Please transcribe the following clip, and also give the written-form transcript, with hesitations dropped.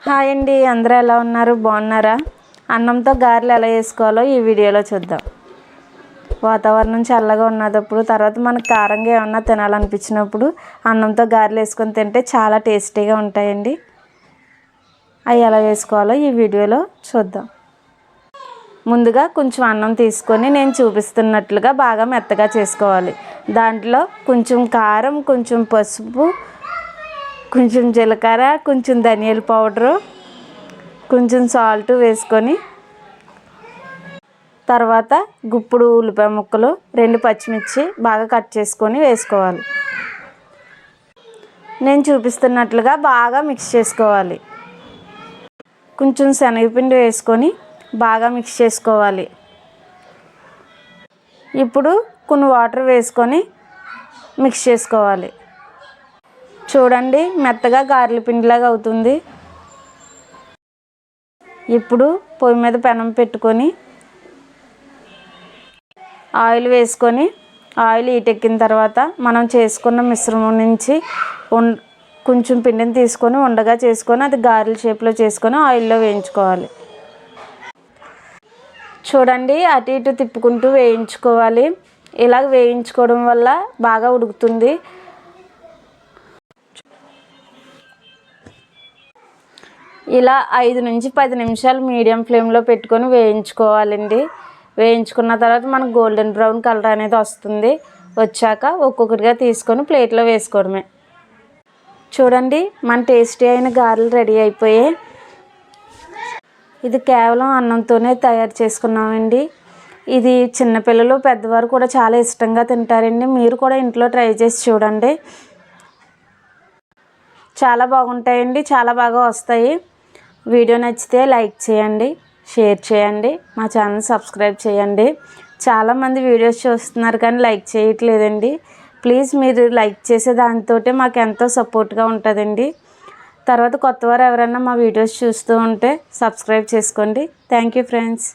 Hi అండి, అందరూ ఎలా ఉన్నారు? బాగున్నారా? అన్నంతో గారెలు ఎలా వేసుకోవాలో ఈ వీడియోలో చూద్దాం. వాతావరణం చల్లగా ఉన్నప్పుడు తర్వాత మనకు కారంగా ఏమన్నా తినాలనిపించినప్పుడు అన్నంతో గారెలు వేసుకొని తింటే చాలా టేస్టీగా ఉంటాయండి. అవి ఎలా వేసుకోవాలో ఈ వీడియోలో చూద్దాం. ముందుగా కొంచెం అన్నం తీసుకొని నేను చూపిస్తున్నట్లుగా బాగా మెత్తగా చేసుకోవాలి. దాంట్లో కొంచెం కారం, కొంచెం పసుపు, కొంచెం జీలకర్ర, కొంచెం ధనియాల పౌడరు, కొంచెం సాల్ట్ వేసుకొని తర్వాత గుప్పుడు ఉల్లిపాయ ముక్కలు, 2 పచ్చిమిర్చి బాగా కట్ చేసుకొని వేసుకోవాలి. నేను చూపిస్తున్నట్లుగా బాగా మిక్స్ చేసుకోవాలి. కొంచెం శనగపిండి వేసుకొని బాగా మిక్స్ చేసుకోవాలి. ఇప్పుడు కొన్ని వాటర్ వేసుకొని మిక్స్ చేసుకోవాలి. చూడండి, మెత్తగా గారెల పిండిలాగా అవుతుంది. ఇప్పుడు పొయ్యి మీద పెనం పెట్టుకొని ఆయిల్ వేసుకొని ఆయిల్ హీటెక్కిన తర్వాత మనం చేసుకున్న మిశ్రమం నుంచి కొంచెం పిండిని తీసుకొని ఉండగా చేసుకొని అది గారెల షేప్లో చేసుకొని ఆయిల్లో వేయించుకోవాలి. చూడండి, అటు ఇటు తిప్పుకుంటూ వేయించుకోవాలి. ఇలా వేయించుకోవడం వల్ల బాగా ఉడుకుతుంది. ఇలా 5 నుంచి 10 నిమిషాలు మీడియం ఫ్లేమ్లో పెట్టుకొని వేయించుకోవాలండి. వేయించుకున్న తర్వాత మనకు గోల్డెన్ బ్రౌన్ కలర్ అనేది వస్తుంది. వచ్చాక ఒక్కొక్కటిగా తీసుకొని ప్లేట్లో వేసుకోవడమే. చూడండి, మన టేస్టీ అయిన గారెలు రెడీ అయిపోయాయి. ఇది కేవలం అన్నంతోనే తయారు చేసుకున్నామండి. ఇది చిన్నపిల్లలు, పెద్దవారు కూడా చాలా ఇష్టంగా తింటారండి. మీరు కూడా ఇంట్లో ట్రై చేసి చూడండి. చాలా బాగుంటాయండి, చాలా బాగా వస్తాయి. వీడియో నచ్చితే లైక్ చేయండి, షేర్ చేయండి, మా ఛానల్ సబ్స్క్రైబ్ చేయండి. చాలామంది వీడియోస్ చూస్తున్నారు కానీ లైక్ చేయట్లేదండి. ప్లీజ్ మీరు లైక్ చేసే దాంతో మాకు ఎంతో సపోర్ట్గా ఉంటుందండి. తర్వాత కొత్తవారు ఎవరైనా మా వీడియోస్ చూస్తూ ఉంటే సబ్స్క్రైబ్ చేసుకోండి. Thank you friends.